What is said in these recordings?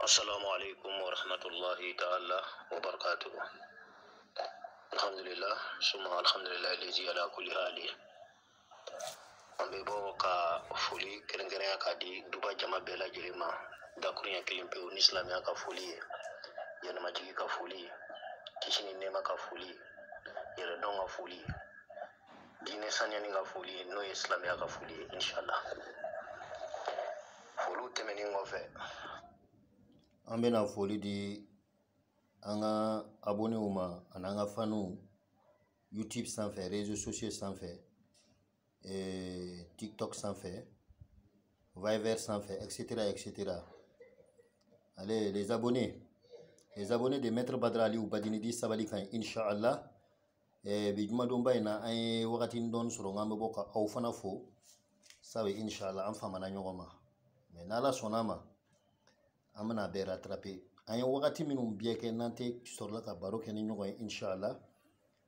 السلام عليكم ورحمة الله تعالى وبركاته. الحمد لله ثم الحمد لله الذي على كل حال. Ambebo ka fuli kerengere ka di duba jama bela jelema da kunya kilimpe unislam ya ka fuli yana majigi ka fuli kishini nema ka fuli yara donga fuli dine sanya ni ka fuli no islam ya ka fuli inshallah fulu temeni ngofe ambe na fuli di anga abonné uma ananga fanu YouTube sans faire réseaux sociaux sans faire TikTok sans faire, Viber sans faire, etc., etc. Allez, les abonnés de Maître Badra Ali ou Badinidi Sabali Kan, Inch'Allah, Biduma Domba na ay wakatin don suronga mboka au fana fo, sawe Inch'Allah, en fama na nyogoma. Mais nala sonama, amana be rattraper. Ay wakati minum bieke nante sur la ka baro ken nyogo Inch'Allah.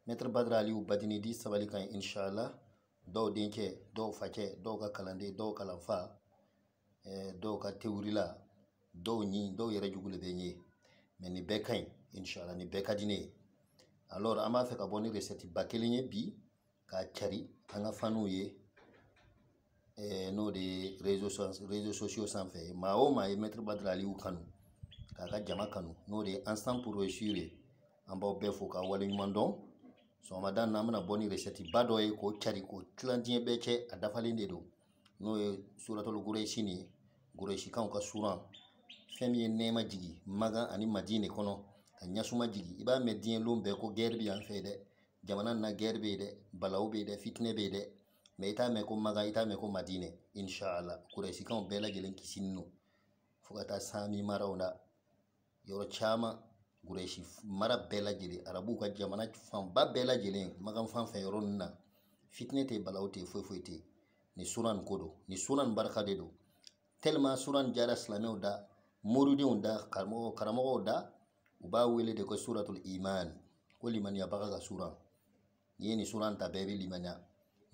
Maître Badra Ali ou Badinidi Sabali Kan, Inch'Allah. Dɔw denkɛ dɔw facɛ dɔw ka kalanden dɔw kalanfa dɔw ka théorie la dɔw ɲi dɔw yɛrɛ jugu le bɛ ɲe mais ni bɛɛ kaɲi inshallah ni bɛɛ ka di ne ye alors an b'a fɛ ka bɔ ni recette ba kelen ye bi k'a cari an ka faniw ye n'o de ye réseaux sociaux sanfɛ maa o maa ye Maître Badra Aliyu kanu k'a ka jama kanu n'o de ye ensemble pour réussir ye an b'aw bɛɛ fo k'a waleɲuman dɔn Ramadan na mena boni recette ba dɔ ye ko cari ko tilan diɲɛ bɛɛ cɛ a dafalen de don n'o ye suratul Qurayshi ni Qurayshi kanw ka suran fɛn min ye nɛɛma jigi Magan ani Madine kɔnɔ ka ɲasuma jigi i b'a mɛn diɲɛ lon bɛɛ ko guerre bɛ yan fɛ dɛ jamana na guerre bɛ yen dɛ balawu bɛ yen dɛ fitinɛ bɛ yen dɛ mais i t'a mɛn ko Magan i t'a mɛn ko Madine inshallah Qurayshi kanw bɛɛ lajɛlen kisini no fo ka taa Sami maraw la yɔrɔ caman Qurayshi mara bɛɛ lajɛlen arabu ka jamana fanba bɛɛ lajɛlen Magan fan fɛ yɔrɔ ninnu na fitinɛ tɛ balawu tɛ foyi foyi tɛ ni suran ko don ni suran barika de don tellement suran jara silamɛw da moridenw da karamɔgɔw da u b'a wele de ko suratul iman ko limaniyabaga ka suran ni ye ni suran ta bɛɛ bɛ limaniya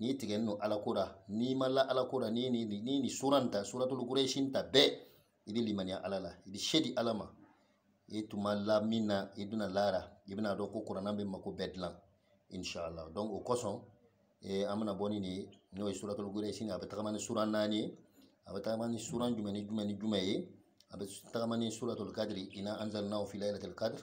ni tigɛni no alako la ni ma la alako la ni ni suran ta suratul Qurayshi ta bɛɛ i bɛ limaniya ala la i bɛ sedi ala ma et tuma la mina ibna lara ibna do ko qur'an be mako bedlan inshallah donc au kosson amana boni ni no suratul Quraysh ni abatamani suran nani abatamani suran jumani jumaye abatamani suratul qadri ina anzalnahu fi laylatil qadr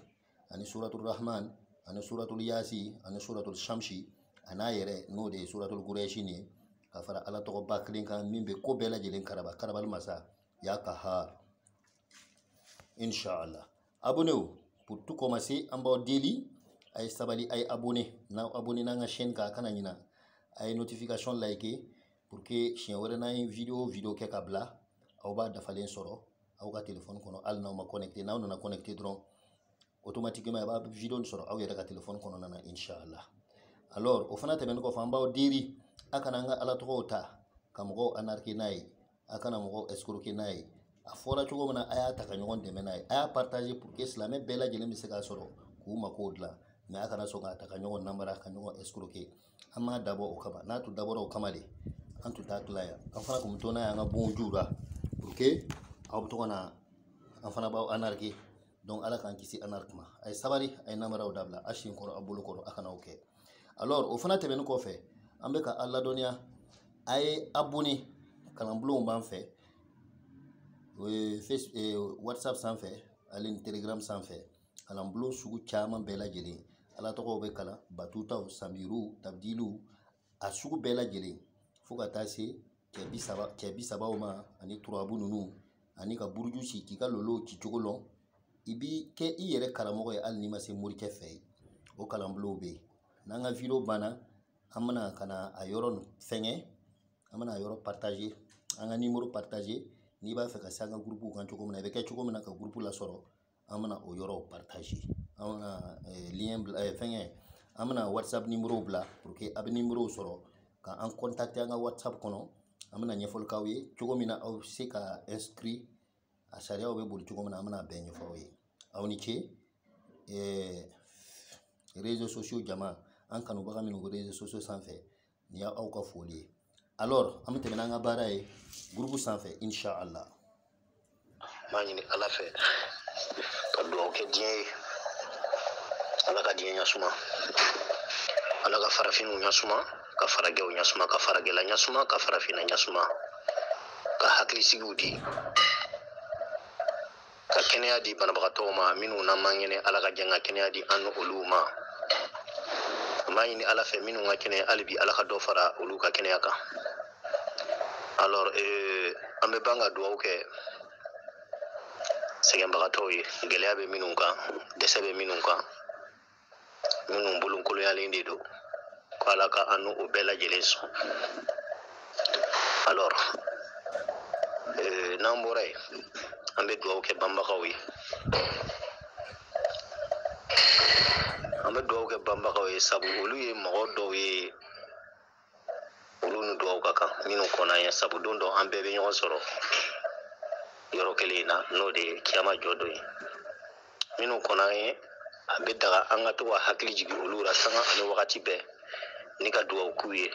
ani suratul rahman ani suratul yasi ani suratul shamsi ana yere no de suratul Quraysh ni ka fara ala to baklin kan mimbe ko bela jelen karabal masa ya kahar inshallah abonnez-vous pour tout commencer en bas daily ay sabali ay abonné na abonné na nga chaîne ka kana nyina ay notification like pour que chien wala na vidéo ke kabla aw ba dafalen soro aw ka téléphone kono al na ma connecté na na connecté dron automatiquement ba vidéo soro aw yera ka téléphone kono na inshallah alors o fana teben ko fa en bas daily akana nga ala to ta kamgo anarki nay akana mo escroquer nay a fɔra cogo min na a y'a ta ka ɲɔgɔn dɛmɛ n'a ye a y'a partager pour que silamɛ bɛɛ lajɛlen bɛ se k'a sɔrɔ k'u mako dilan mais a kana sɔn k'a ta ka ɲɔgɔn namara ka ɲɔgɔn escroquer an m'a dabɔ o kama n'a tun dabɔra o kama de an tun t'a tila yan an fana tun bɛ to n'a ye an ka bon jiw la pour que aw bɛ to ka na an fana b'aw anarquer donc ala k'an kisi anarque ma a ye sabari a ye namaraw dabila a sin kɔrɔ a bolo kɔrɔ a kana o kɛ alors o fana tɛmɛnen kɔfɛ an bɛ ka a ladɔnniya a ye abonné kalanbulonw b'an fɛ WhatsApp sanfɛ ale ni Telegram sanfɛ kalanbulon sugu caman bɛɛ lajɛlen ala tɔgɔw bɛ kalan batutaw samiru tabdilu a sugu bɛɛ lajɛlen fo ka taa se cɛ bi sabaw ma ani turabu ninnu ani ka buruju ci k'i ka lolo ci cogo lɔn i bi kɛ i yɛrɛ karamɔgɔ ye hali n'i ma se morikɛ fɛ ye o kalanbulonw bɛ yen n'an ka video banna an bɛna ka na a yɔrɔ fɛngɛ an bɛna a yɔrɔ partager an ka numéro partager n'i b'a fɛ ka se an ka groupe kan cogo min na i bɛ kɛ cogo min na ka groupe lasɔrɔ an bɛna o yɔrɔw partager an bɛna lien fɛngɛ an bɛna WhatsApp numéro bila pour que a bɛ numéro sɔrɔ ka an contacter an ka WhatsApp kɔnɔ an bɛna ɲɛfɔli k'aw ye cogo min na aw se ka inscrit a sariyaw bɛ boli cogo min na an bɛna bɛɛ ɲɛfɔ aw ye aw ni ce réseaux sociaux jama an kanubaga minnu bɛ réseaux sociaux sanfɛ nin y'aw ka foli ye alors an bɛ tɛmɛ n'an ka baara ye groupe sanfɛ inshallah maa ɲini ala fɛ ka dugawu kɛ diɲɛ ye ala ka diɲɛ ɲasuma ala ka farafinw ɲasuma ka farajɛw ɲasuma ka farajɛla ɲasuma ka farafina ɲasuma ka hakilisigiw di ka kɛnɛya di banabagatɔw ma minnu na man ɲɛnɛ ala ka jan ka kɛnɛya di an olu ma maa ɲini ala fɛ minnu ka kɛnɛya hali bi ala ka dɔ fara olu ka kɛnɛya kan alors an bɛ ban ka dugawu kɛ sɛgɛnbagatɔw ye gɛlɛya bɛ minnu kan dɛsɛ bɛ minnu kan minnu bolonkoloyalen de don ko ala ka an n'o bɛɛ lajɛlen sɔn alors n'an bɔra yen an bɛ dugawu kɛ banbagaw ye an bɛ dugawu kɛ banbagaw ye sabu olu ye mɔgɔ dɔw ye olu ni dugawu ka kan minnu kɔnna ye sabu don dɔ an bɛɛ bɛ ɲɔgɔn sɔrɔ yɔrɔ kelen na n'o de ye kiyama jɔ don ye minnu kɔnna ye a bɛ daga an ka to ka hakili jigin olu la sanga ani wagati bɛɛ ni ka dugawu k'u ye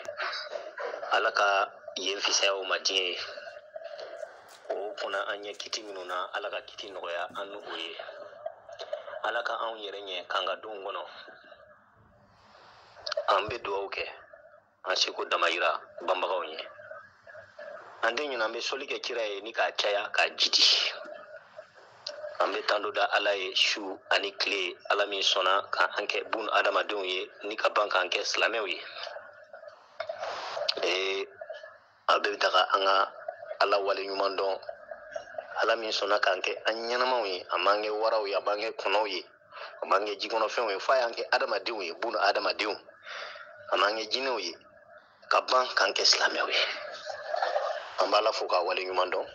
ala ka yen fisaya o ma diɲɛ ye o kunna an ɲɛ kiti minnu na ala ka kiti nɔgɔya an n'o ye ala ka anw yɛrɛ ɲɛ k'an ka denw kɔnɔ an bɛ dugawu kɛ an seko damayira banbagaw ɲɛ an tɛ ɲinɛ an bɛ sɔli kɛ kira ye ni k'a caya k'a jidi an bɛ tan dɔ da ala ye su ani tile ala min sɔnna k'an kɛ bun adamadenw ye ni ka ban k'an kɛ silamɛw ye a bɛ daga an ka ala wale ɲuman dɔn ala min sɔnna k'an kɛ an ɲɛnamaw ye a man kɛ waraw ye a man kɛ kɔnɔw ye a man kɛ jikɔnɔfɛnw ye f'a y'an kɛ adamadenw ye bun adamadenw a man kɛ jinɛw ye ka ban k'an kɛ silamɛw ye an b'ala fo k'a wale ɲuman dɔn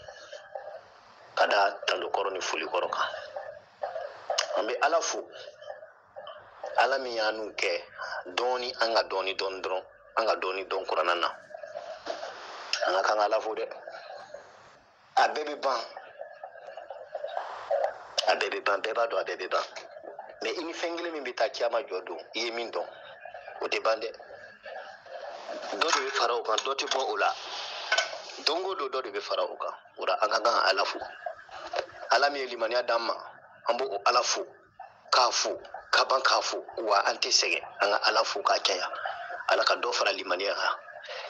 ka da tandokɔrɔ ni folikɔrɔ kan an bɛ ala fo ala min y'a n'u kɛ dɔɔni an ka dɔɔni dɔn dɔrɔn an ka dɔɔni dɔn kuranna na an ka kan ala fo dɛ a bɛɛ bɛ ban bɛɛ b'a dɔn a bɛɛ bɛ ban mɛ i ni fɛn kelen min bɛ taa kiyama jɔ don i ye min dɔn o tɛ ban dɛ dɔ de bɛ fara o kan dɔ tɛ bɔ o la don o don dɔ de bɛ fara o kan o la an ka kan ala fo ala min ye limaniya d'an ma an b'o ala fo k'a fo ka ban k'a fo wa an tɛ sɛgɛn an ka ala fo k'a caya ala ka dɔ fara limaniya kan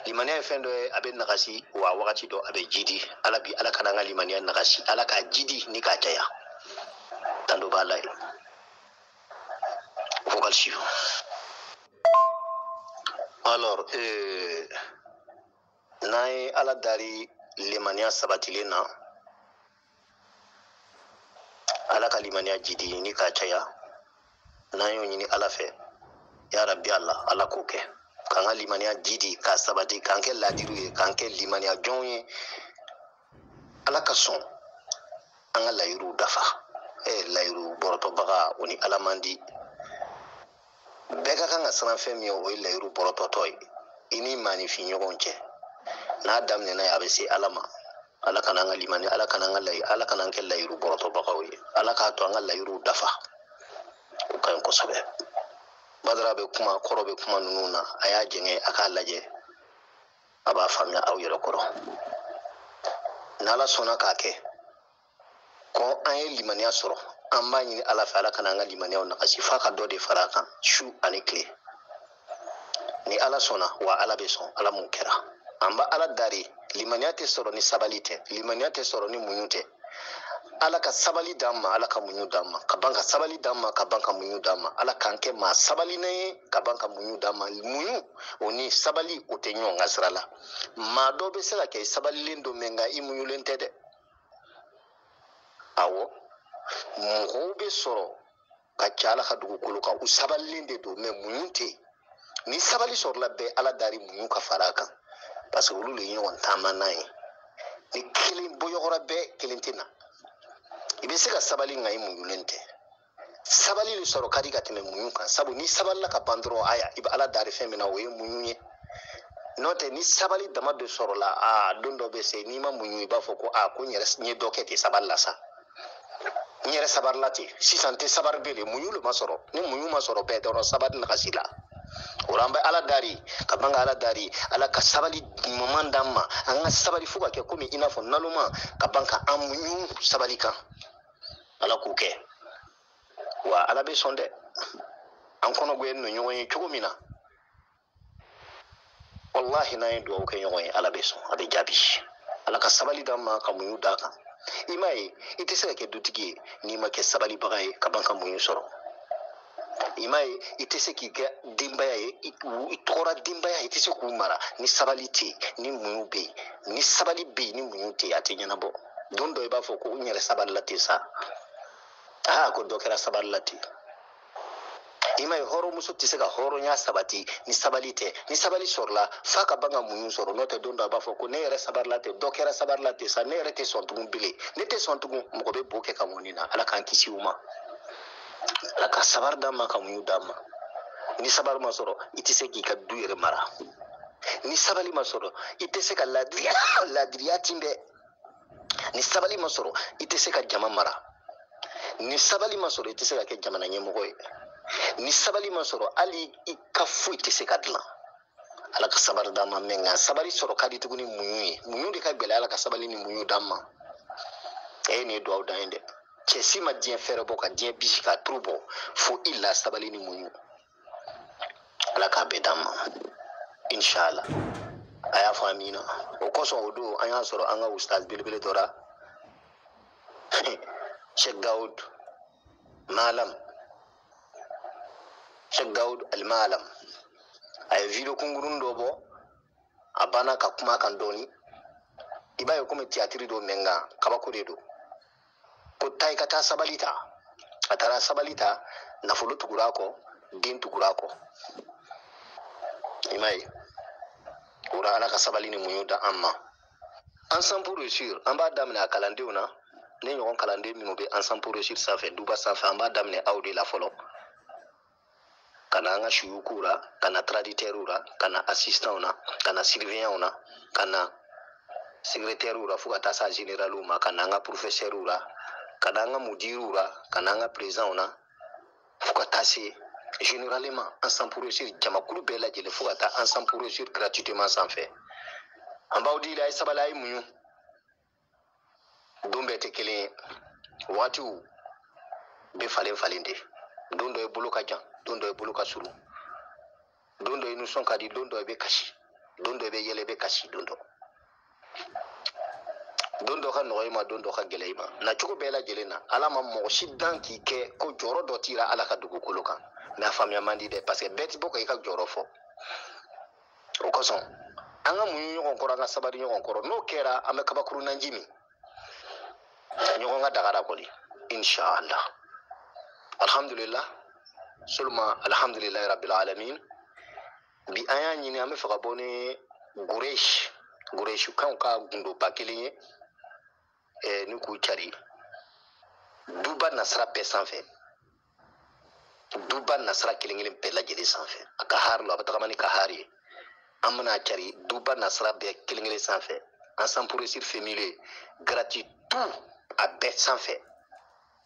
limaniya ye fɛn dɔ ye a bɛ nagasi wa wagati dɔ a bɛ jidi ala bi ala kana an ka limaniya nagasi ala k'a jidi ni k'a caya tan dɔ b'a la ye vocal suivant alors n'an ye ala dari limaniya sabatilen na ala ka limaniya jidi ni k'a caya n'an y'o ɲini ala fɛ ya rabbi ala k'o kɛ k'an ka limaniya jidi k'a sabati k'an kɛ laadiru ye k'an kɛ limaniya jɔnw ye ala ka sɔn an ka layiruw dafa layiru bɔrɔtɔbaga o ni ala man di bɛɛ ka kan ka siran fɛn min ye o ye layiru bɔrɔtɔtɔ ye i ni maanifin ɲɔgɔn cɛ n'a daminɛna ye a bɛ se ala ma ala kana an ka limani ala kana an ka layi ala kana an kɛ layiru bɔrɔtɔbagaw ye ala k'a to an ka layiruw dafa o ka ɲi kosɛbɛ badara bɛ kuma kɔrɔ bɛ kuma ninnu na a y'a jɛngɛ a k'a lajɛ a b'a faamuya aw yɛrɛ kɔrɔ n'ala sɔnna k'a kɛ ko an ye limaniya sɔrɔ an b'a ɲini ala fɛ ala kana an ka limaniyaw nagasi f'a ka dɔ de fara a kan su ani tile ni ala sɔnna wa ala bɛ sɔn ala mun kɛra an b'a ala dari limaniya tɛ sɔrɔ ni sabali tɛ limaniya tɛ sɔrɔ ni muɲu tɛ ala ka sabali d'an ma ala ka muɲu d'an ma ka ban ka sabali d'an ma ka ban ka muɲu d'an ma ala k'an kɛ maa sabalilen ye ka ban ka muɲu d'an ma muɲu o ni sabali o tɛ ɲɔgɔn ka sira la maa dɔ bɛ se ka kɛ sabalilen don mɛ nka i muɲulen tɛ dɛ awɔ mɔgɔw bɛ sɔrɔ ka ca ala ka dugukolo kan u sabalilen de don mɛ muɲu tɛ yen ni sabali sɔrɔla bɛɛ ala dari muɲu ka fara a kan parce que olu de ye ɲɔgɔn taama n'a ye ni kelen bɔyɔgɔra bɛɛ kelen tɛ na i bɛ se ka sabali nka i muɲulen tɛ sabali de sɔrɔ ka di ka tɛmɛ muɲu kan sabu ni sabalila ka ban dɔrɔn aya i bɛ ala dari fɛn min na o ye muɲu ye n'o tɛ ni sabali dama de sɔrɔla don dɔ bɛ se n'i ma muɲu i b'a fɔ ko ko n ye dɔ kɛ ten sabali la sa n yɛrɛ sabarila ten sisan tɛ sabari bilen muɲu le ma sɔrɔ ni muɲu ma sɔrɔ bɛɛ dɔrɔn sabali nagasi la oran ba ala dari ka banga ala dari ala ka sabali mamandama anga sabali fuka ke komi ina fo naluma ka banka amunyu sabali kan ala ku ke wa ala be sonde an kono go en no nyoy chugumina wallahi na yin duwa kan nyoy ala be son abe jabi ala ka sabali dama ka munyu daka imai ite se ke dutigi ni ma ke sabali bagay ka banka munyu soro imai ite se ki ga dimbaya itora dimbaya ite se ku mara ni sabaliti ni muyube ni sabali be ni muyute ate nyana bo don do ba fo ko nyere sabalati sa ko do kera sabalati imai horo muso tise ka horo nya sabati ni sabalite ni sabali sorla fa ka banga muyu soro note don do ba fo ko ne yere sabalati do kera sabalati sa ne yere te sontugun bile ne te sontugun mo ko be boke ka monina ala kan kisi uma ala ka sabar dama ka muyu dama ni sabar masoro itise ki ka du yere mara ni sabali masoro itise ka ladriya timbe ni sabali masoro itise ka jama mara ni sabali masoro itise ka ke jamana nyemogo ni sabali masoro ali ikafu itise ka dlan ala ka sabar dama menga sabali soro kadi tuguni muyu de ka gbele ala ka sabali ni muyu dama ni do awda inde chesi ma dien fere boka dien bishika trubo fo illa sabali ni muyu ala ka be dama inshallah aya famina o koso odo anya soro anga ustaz bilbile dora Sheikh Daud Malam Sheikh Daud al-Malam ay video kungurun do bo abana ka kuma kan doni ibayo kuma tiatiri do menga kabako de do ko tay kata sabalita atara sabalita na fulu tugurako din tugurako imai ura ala ka sabali ni muyuda amma ensemble pour réussir en bas damna kalande una ne nyon kalande mi be ensemble pour réussir ça fait duba ça fait en bas damne awde la folo kana nga shuyukura kana traditeurura kana assistant una kana surveillant una kana secrétaire ura fuka tasa général uma kana nga professeur ura kana nga mudirura kana nga président una fuka tase généralement ensemble pour réussir jamakulu bela jele fuka ta ensemble pour réussir gratuitement sans fait en bas odi la sabala ay muyu dombe te kele watu be falende dondo e buluka jan dondo e buluka suru dondo e nuson kadi dondo e be kashi dondo e be yele be kashi dondo ka noyima dondo ka geleima na chuko bela jelena ala ma mo shidan ki ke ko joro do tira ala ka dugu kolokan na famia mandi de parce que beti boko ka joro fo o ko son anga munyo ko anga sabari nyon ko no kera ame kabakuru nanjimi nyon nga dagara ko li inshallah alhamdulillah sulma alhamdulillah rabbil alamin bi aya nyini ame faka bone guresh kan ka gundo bakeliye ni ku chari duba nasra pe sanfé duba nasra kilingilin pe la jeli sanfé aka harlo abata kamani ka hari amna chari duba nasra be kilingilin sanfé ensemble pour réussir féminin gratuit tout à bet sanfé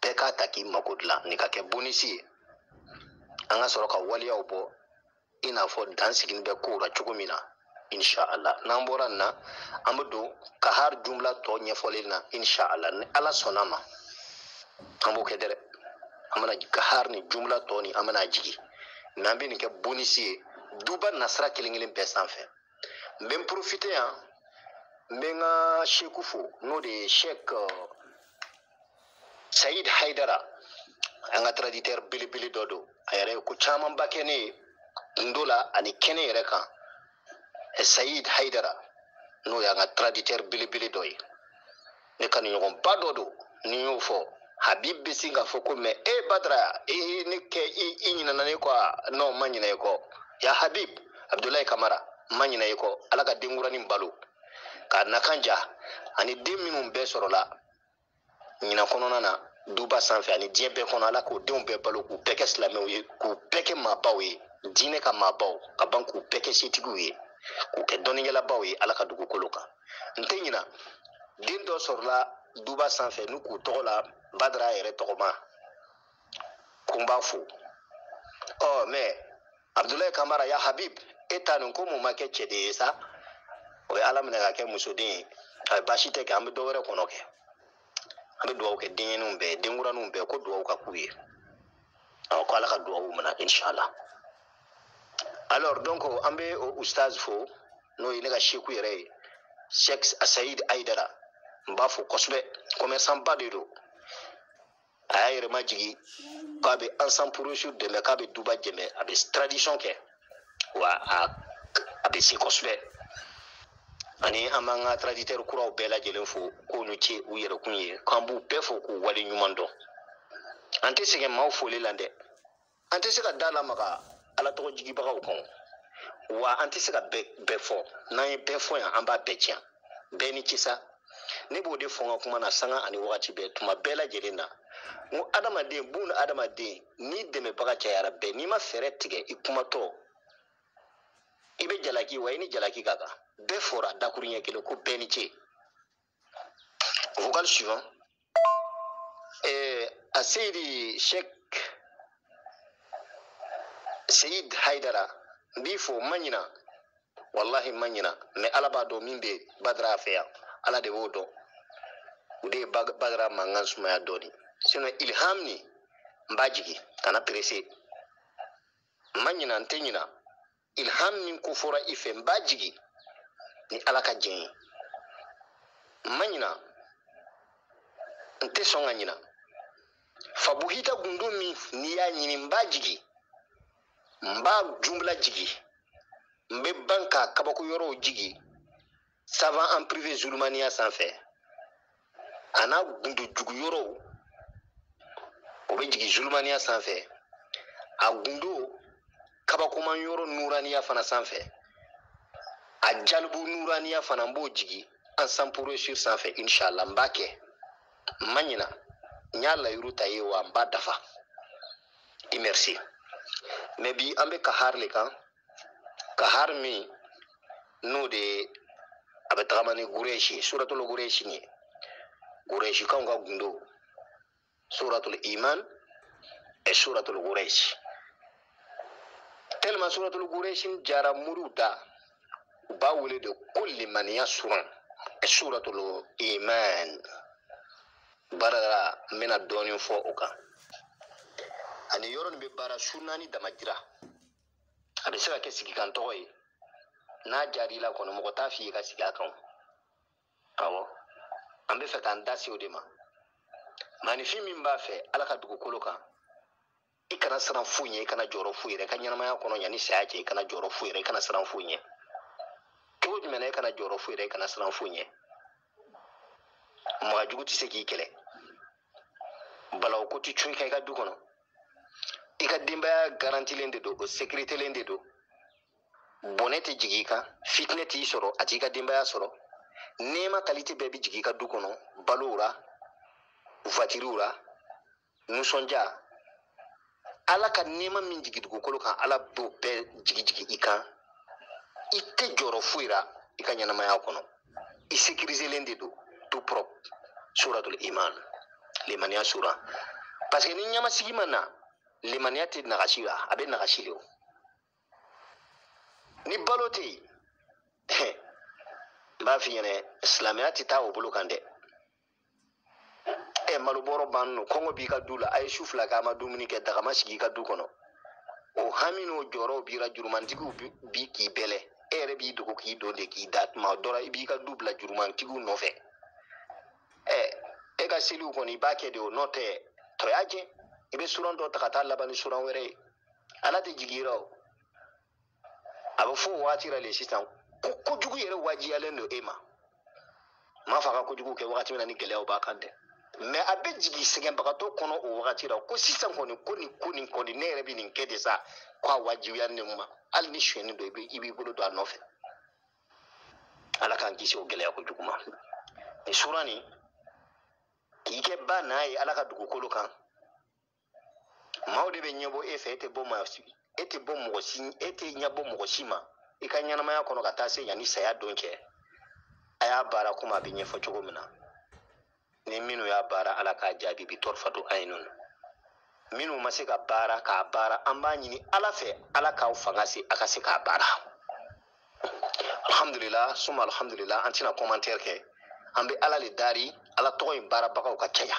pe ka taki makodla ni ka ke bonisi anga soro ka waliya obo ina fo dansigin be ko ra chugumina inshallah nambora na amdo ka har jumla to nyefolina inshallah ni ala sonama ambo kedere amana ka har ni jumla to ni amana jigi nambi ni ke bonisi duba nasra kilingilin pe sanfé mbem profiter hein menga shekufu no de Sheikh Said Haidara anga traditeur bilibili dodo ayare ko chaman bakene ndola ani kene yere kan Said Haidara no ya nga traditeur bilibili doy ne kan nyon ba dodo ni yo fo Habib bisinga fo ko me Badra ni ke inyina nane ko no manyina ko ya Habib Abdoulaye Kamara manyina ko alaka dingura ni mbalo ka nakanja ani 2 minutes be sorola nyina kono nana duba sanfé ani diebe kono ala ko dem be balo ku peke slamé ku peke mabawi dine ka mabaw ka ban ku peke sitiguye ku ke doni yala bawi ala ka dugu koloka nte nyina din do sorola duba sanfé nu ku tola Badra yere tokoma kumba fu oh mais Abdoulaye Kamara ya Habib etanun ko mu make cede sa o ya alam na ka musodin ay bashi te ka am do wore kono ke am do ke dinenu be dinguranu be ko do ka kuye ko ala ka do muna inshallah. Alors donc ambe o oustaz fo no ile ga sheku yere Sheikh Said Aidara mbafo kosbe commerçant ba de do ayere majigi ko abe ensemble pour sur de me ka be duba jeme abe tradition ke wa abe si kosbe ani amanga traditeur kuraw bela jelen fo ko no ci u yere kunye kambu be fo ko wali nyumando ante sege maw fo le lande ante sega dala maka ala to jigi bagaw kon wa ante sega be fo na ye be fo ya amba be tia be ni kisa ne bo de fo kuma na sanga ani wakati be tuma bela jelena mu adamade bun adamade ni de me baga cha yara be ni ma fere tige ikuma to ibe jalaki wa ni jalaki kaka be fora dakurinye kele ko be ni ci vocal suivant Asidi Sheikh Said Haidara bifo manyina wallahi manyina me alaba do mimbe badra afia ala de wodo ude badra mangan suma ya doni sino ilhamni mbajigi kana presse manyina ntenyina ilhamni kufura ife mbajigi ni alaka jen manyina nte songa nyina fabuhita gundumi ni ya nyini mbajigi mba jumla jigi mbe banka kabako yoro jigi savant en privé zulmania sans faire ana gundu jugu yoro obe jigi zulmania sans faire a gundu kabako man yoro nurania fana sans faire a jalbu nurania fana mbo jigi ensemble pour sur sans faire inshallah mbake manyina nyala yuruta yewa mba dafa et merci. Mais bi ambe kahar le kan kahar mi no de abetamani gureshi suratul gureshi ni gureshi kan ga gundo suratul iman et suratul gureshi tellement suratul gureshi jara muruda bawule de kulli man yasran et suratul iman barara mena doni fo oka ani yoron be bara sunani damajira abe sera ke sigi kan toy na jari la kono mo ta fi ka sigi akon awo ambe fe kan dasi odema mani fi min ba fe ala ka dugu koloka ikana saran funye ikana joro fuire kan nyama ya kono nyani saaje ikana joro fuire ikana saran funye to di mena ikana joro fuire ikana saran funye mo ajugu ti segi kele balaw ko ti chuy kay ka du kono ika dimba garanti lende do o sécurité lende do bonete jigika fitneti soro atika dimba ya soro nema qualité bebi jigika dukono balura voiturura nusonja ala ka nema min jigidu ko kan ala bo be jigi ika ite joro fuira ika nyana maya kono i sécuriser lende do tout propre suratul iman limania sura parce que ni nyama sigimana limaniati nagashira abe nagashilo ni baloti ba fi yene islamiyati ta obulu kande maluboro banno kongo bi ka dula ay shufla ka ma dumuni ke daga masigi ka du kono o hamino joro bi ra jurmantigu bi ki bele ere bi dugo ki do de ki dat ma dora bi ka dubla jurmantigu no fe e ga silu koni ba ke de o note to yaje ibe suran do takata labani suran were ala te jigiro abo fo watira le sitan ko jugu yere waji yalen no ema ma fa ka ko jugu ke wakati na ni gele o ba kande me abe jigi segen bakato kono o wakati ra ko sisan koni ne yere bi nin kede sa kwa waji yan ne ma al ni shweni do ibi bolo do anofe ala kan kisi o gele ko jugu ma ni surani ki ke ba na yi ala ka dugu kolo kan mawde be nyebo e fe ete boma ete bom mo sin ete nyabo mo shima ikanya na maya kono kata se yani saya donke aya bara kuma be nyefo chogomina ni minu ya bara ala ka jabi bi torfatu ainun minnu ma se ka baara k'a baara an b'a ɲini ala fɛ ala k'aw fanga se a ka se k'a baara alhamdulillah suma alhamdulillah an tɛna commentaire kɛ an bɛ ala le dari ala tɔgɔ in baarabagaw ka caya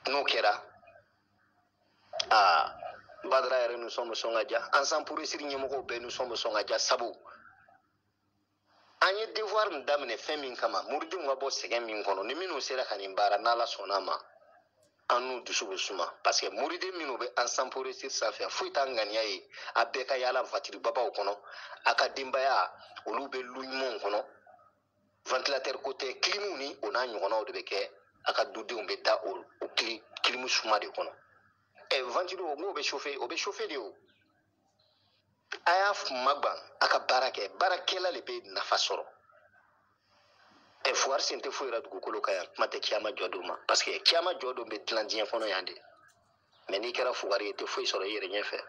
n'o kɛra badara yɛrɛ nisɔn bɛ sɔn ka diya ensemble pour réussir ɲɛmɔgɔw bɛɛ nisɔn bɛ sɔn ka diya sabu an ye devoir min daminɛ fɛn min kama muridenw ka bɔ sɛgɛn min kɔnɔ ni minnu sera ka nin baara n'ala sɔnn'a ma an n'u dusu bɛ suma parce que muriden minnu bɛ ensemble pour réussir sanfɛ foyi t'an ŋaniya ye a bɛɛ ka yaala vatiribabaw kɔnɔ a ka denbaya olu bɛ lu ɲumanw kɔnɔ ventilateur ko tɛ kilimu ni o n'a ɲɔgɔnnaw de bɛ kɛ a ka dudenw bɛ da o kilimu suma de kɔnɔ ventilo n'o bɛ chauffer o bɛ chauffer de o a y'a magban a ka baara kɛ baarakɛla de bɛ nafa sɔrɔ fuwari sen tɛ foyi la dugukolo kan yan kuma tɛ kiyama jɔ don ma parce que kiyama jɔ don bɛ dilan diɲɛ kɔnɔ yan de mais n'i kɛra fugari ye tɛ foyi sɔrɔ i yɛrɛ ɲɛfɛ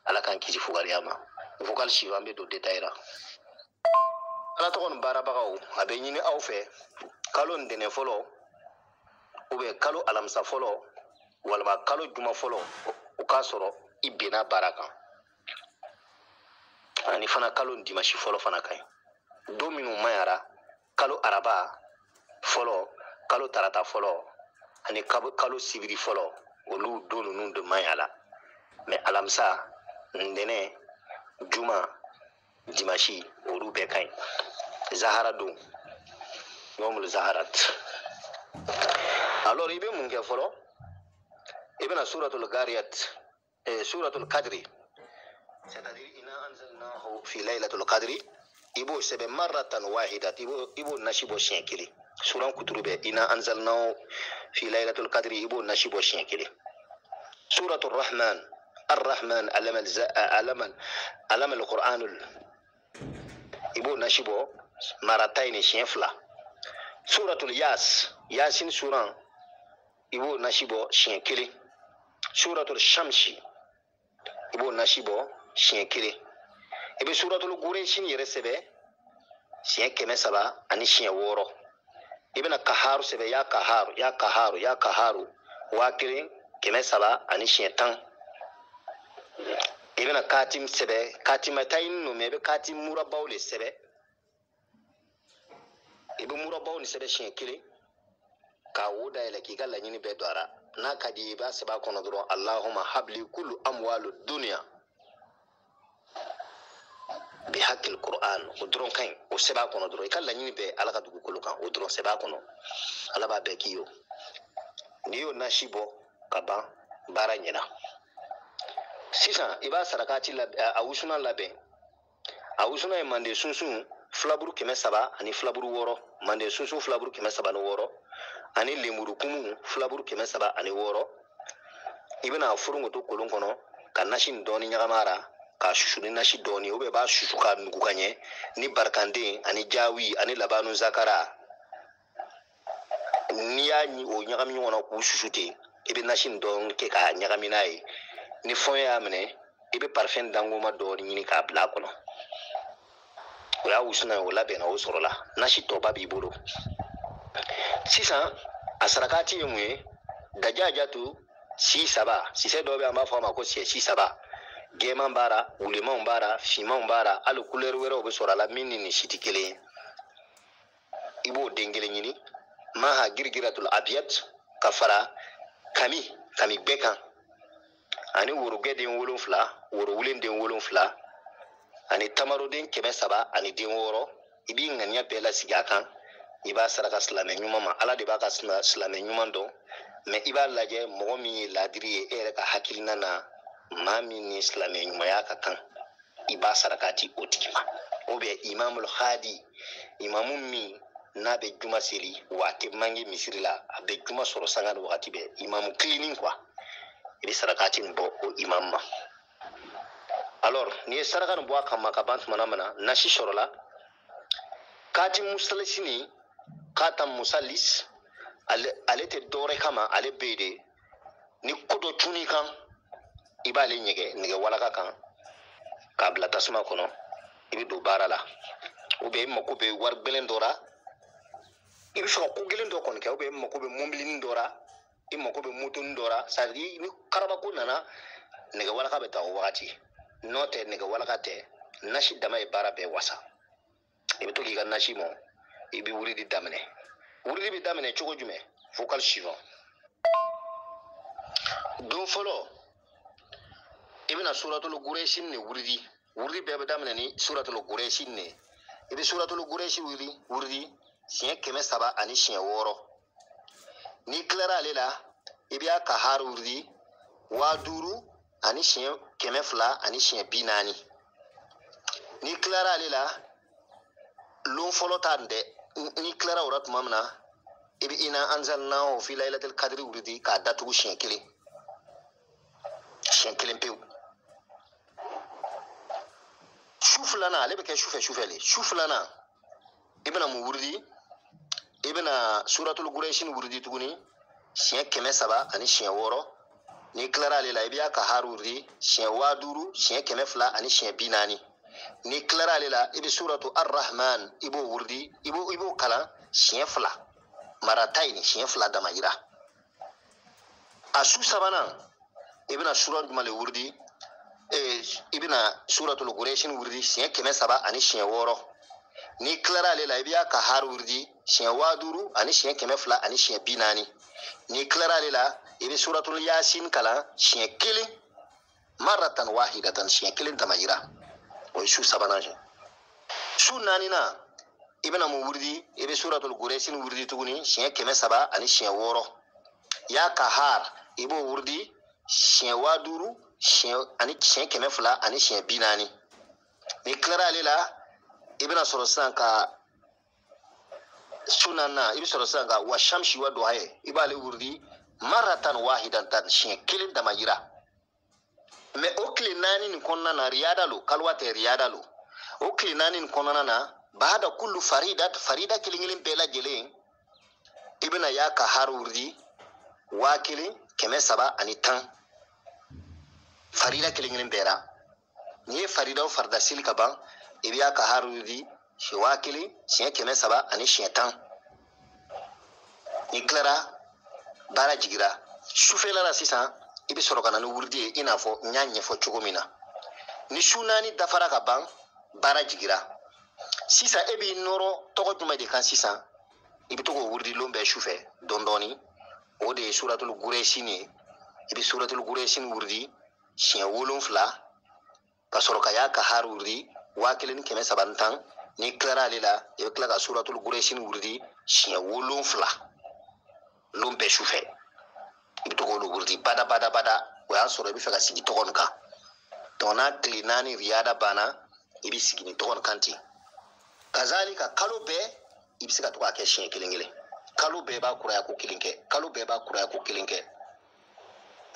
ala k'an kisi fugariya ma vocal suivant bɛ don détail la ala tɔgɔ ni baarabagaw a bɛ ɲini aw fɛ kalo ntɛnɛn fɔlɔ ou bien kalo alamisa fɔlɔ walima kalo juma fɔlɔ o k'a sɔrɔ i benna baara kan ani fana kalo dimanche fɔlɔ fana ka ɲi don minnu mayara kalo araba fɔlɔ kalo tarata fɔlɔ ani kalo sibiri fɔlɔ olu don ninnu de man ɲi la mais alamisa ntɛnɛn juma dimanche olu bɛɛ ka ɲi zahara don yomul zaharat alors i bɛ mun kɛ fɔlɔ i bɛna suratul gariyat suratul kadri c'est-à-dire ina anzalnahu fi laylatul qadri i b'o sɛbɛn marratan wahidat i b'o nasi bɔ siɲɛ kelen suran kuturu bɛ ina anzalnahu fi laylatul qadri i b'o nasi bɔ siɲɛ kelen suratul rahman الرحمن علم القرآن i b'o nasi bɔ marataini siɲɛ fila suratul yasin suran i b'o nasi bɔ siɲɛ kelen suratul shamsi i b'o nasi bɔ siɲɛ kelen i bɛ suratul guresin yɛrɛ sɛbɛ siɲɛ 300 ani siɲɛ 6 i bɛna kaharu sɛbɛ ya kaharu 1000 ani siɲɛ 10 i bɛna katim sɛbɛ katimatayin no mɛ i bɛ katim murabaw le sɛbɛ i bɛ murabaw ni sɛbɛ siɲɛ kelen k'a wo dayɛlɛ k'i ka laɲini bɛɛ don a la n'a ka di i b'a sɛbɛ a kɔnɔ dɔrɔn allahumma habli kullu amwalu dunya bi hakil Qur'an o dɔrɔn ka ɲi o sɛbɛn a kɔnɔ dɔrɔn i ka laɲini bɛɛ ala ka dugukolo kan o dɔrɔn sɛbɛn a kɔnɔ ala b'a bɛɛ k'i ye n'i y'o nasi bɔ ka ban baara ɲɛna sisan i b'a sarakati a wusuna labɛn a wusuna ye mande sunsun filaburu 300 ani filaburu 6 mande sunsun filaburu 300 ani 6 ani lemuru kumu filaburu 300 ani 6 i bɛna furun to kolon kɔnɔ ka nasi dɔɔni ɲagamara ka susu ni nasi dɔɔni ou bien b'a susu ka nugu ka ɲɛ ni barikanden ani jawi ani labanu zakara n'i y'a o ɲagami ɲɔgɔn na k'u susu ten i bɛ nasi dɔɔni kɛ k'a ɲagami n'a ye ni fɔn y'a minɛ i bɛ parfum dangoma dɔɔni ɲini k'a bila a kɔnɔ o y'a wusuna ye o labɛnna o sɔrɔla nasi tɔba b'i bolo sisan a sarakati ye mun ye dajajatu si saba sisɛ dɔ bɛ an b'a fɔ a ma ko siyɛsi saba gɛman b'a la wulemanw b'a la finmanw b'a la hali couleur wɛrɛw bɛ sɔrɔ a la min ni si tɛ kelen ye i b'o den kelen ɲini maha girigiratul abiyat ka fara kami bɛɛ kan ani worogɛ den 7 worowulen den 7 ani tamaroden 300 ani den 6 i b'i ŋaniya bɛɛ lasigi a kan i b'a saraka silamɛ ɲuman ma ala de b'a ka silamɛ ɲuman dɔn mais i b'a lajɛ mɔgɔ min ye ladiri ye e yɛrɛ ka hakilina na maa min ni silamɛ ɲumanya ka kan i b'a sarakati o tigi ma ou bien imamul hadi imamu min n'a bɛ juma seli wa a tɛ mange misiri la a bɛ juma sɔrɔ sanga ni wagati bɛɛ imamu kilinin quoi i bɛ sarakati nin bɔ o imam ma alors n'i ye saraka nin bɔ a kama ka ban tuma min na nasi sɔrɔla kati musalisini kata musalis ale tɛ dɔwɛrɛ kama ale bɛ yen de ni ko dɔ cunni kan i b'ale nɛgɛ walaka kan k'a bila tasuma kɔnɔ i bɛ don baara la ou bien i mako bɛ wari gɛlɛn dɔ la i bɛ fɛ ka ko gɛlɛn dɔ kɔni kɛ ou bien i mako bɛ mobilinin dɔ la imo ko be mutun dora sadi ni karaba ko nana nega wala ka be ta wakati note nega wala ka te nashi dama e bara be wasa e be to gi ga nashi mo e bi wuri di damene wuri bi damene chogo jume vocal suivant don folo ibina suratul quraishin ne wuri be damene ni suratul quraishin ne ibi suratul quraishi wuri siya keme saba ani siya woro ni klara lela ibi aka har wuri wa duru ani siya keme fla ani siya binani ni klara lela lon folo tande ni klara urat mamna ibi ina anzalnahu fi lailatul qadri wuri ka datu siya kelen pew shuflana lebe ke shufele shuflana ibna mu wurdi ibna suratul quraishin wurdi tuguni siya keme saba ani siya woro ni klara lela ibiya ka har wurdi siya waduru siya keme fla ani siya binani ni klara lela ibi suratu ar-rahman ibo wurdi ibo kala siya fla marataini siya fla da mayira asu sabana ibna surat male wurdi ibina suratul quraishin wurdi siya keme saba ani siya woro ni klara lela ibiya ka har wurdi siya waduru ani siya keme fla ani siya binani ni klara lela ibi suratul yasin kala siya kelen maratan wahidatan siya kelen tamayira o su sabana je su nanina ibina mu wurdi ibi suratul quraishin wurdi tuguni siya keme saba ani siya woro ya ka har ibo wurdi siya waduru ani siya keme fla ani siya binani ni klara lela ibna sorosan ka sunana ibi sorosan ka wa shamshi wa duhaye ibale wurdi maratan wahidatan siya kilin da mayira me okli nani ni konna na riyada lo kalwate riyada lo okli nani ni konna na baada kullu farida kilingilin bela jelen ibna ya ka har wurdi wakili keme saba ani tan farida kilingilin bera ni farida farda silka ban ibiya ka harudi shi wakili shi keme saba ani shi tan ni klara bara jigira shufela la sisan ibi sorokana ni wurdi ina fo nyanye fo chugomina ni shunani dafara ka ban bara jigira sisa ebi noro togo duma de kan sisan ibi togo wurdi lombe shufe dondoni o de suratul quraishin ibi suratul quraishin wurdi shi wolon fla ka soroka ya ka har wurdi wakilin keme sabantan ni klara lila e kla ka suratul quraishin wurdi shi wolon fla lombe shufe ibi to ko wurdi bada wa soro bi feka sigi to ka dona klinani riyada bana ibi sigi ni to kanti kazalika kalube ibi sika to ka ke shi kilingile kalube ba kuraya ko kilinke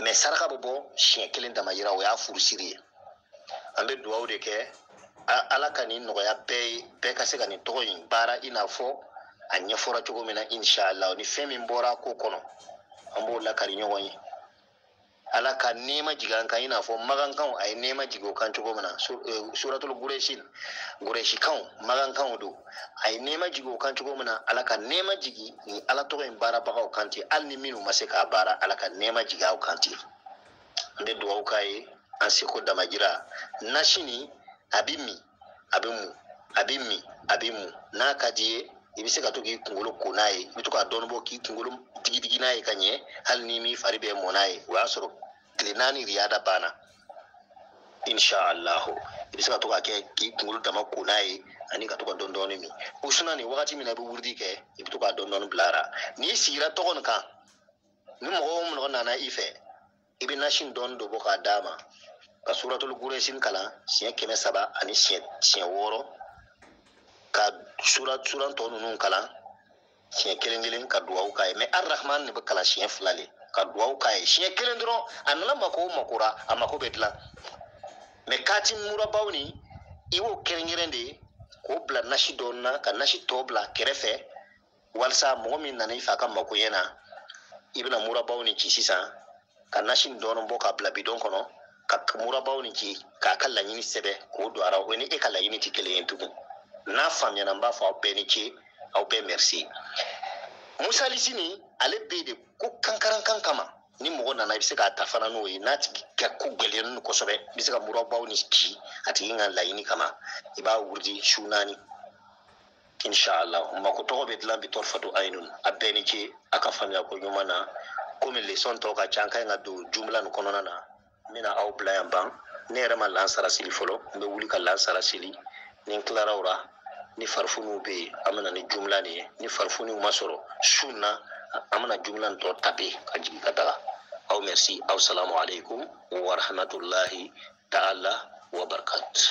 me saraka bobo shi kilin da mayira wa furusiri ambe duwa de ke ala kani no ya be ka se kani to yin bara ina fo anya fora to gomina inshallah ni femi mbora ko kono ambo la kari nyoyi ala ka nema jigan kan ina fo magan kan ay nema jigo kan to gomina suratul gureshi kan magan kan do ay nema jigo kan to gomina ala ka nema jigi ni ala to yin bara baka kanti al ni minu maseka bara ala ka nema jiga kanti ande duwa kai an siko da majira nashini abimmu na kaje ibise ka toki kungulu kunaye bituka donbo ki kungulu digi naye kanye hal ni mi faribe monaye wa asro klinani riyada bana insha Allah ibise ka toka ke ki kungulu dama kunaye ani ka toka dondoni mi usuna ni wakati mi na bu wurdi ke ibituka dondon blara ni sira togon kan ni mo na ife ibn nashin don do boka dama ka suratul quraishin kala siya keme saba ani siya woro ka suran to nun kala siya kelengelen ka duwa kai me arrahman ne bakala siya flale ka duwa kai siya kelendro anala mako makura amako betla me katin murabawni iwo kelengerende ko bla nashi donna ka nashi tobla kerefe walsa momin nanai fa kan mako yana ibna murabawni ci sisa ka nashin donon boka bla bidon kono ka murabawni ci ka kala yini sebe ko do ara woni e kala yini ti kele entugu na famya namba fa be ni ci au be merci Musa Lisini ale be de ko kankaran kankama ni mɔgɔ nana i bɛ se k'a ta fana n'o ye n'a tigi kɛ ko gɛlɛn n'o kosɛbɛ i bɛ se ka murabaw ni ci a tigi ka laɲini kama i b'a wuridi su 4 inshallah mako tɔgɔ bɛ dilan Bitor Fatu Ainun a bɛɛ ni ce a ka faamuya ko ɲuman na komi leçon tɔw ka ca an ka ɲi ka don jumla nin kɔnɔna na n bɛna aw bila yan ban ne yɛrɛ ma lansara seli fɔlɔ n bɛ wuli ka lansara seli ni n tilara o la ni farifuniw bɛ yen an bɛna ni jumla nin ye ni farifuniw ma sɔrɔ su na an bɛna jumla nin tɔ tape ka jigin ka daga aw merci aw salamu alaikum wa rahmatulahi ta'ala wa barakatuh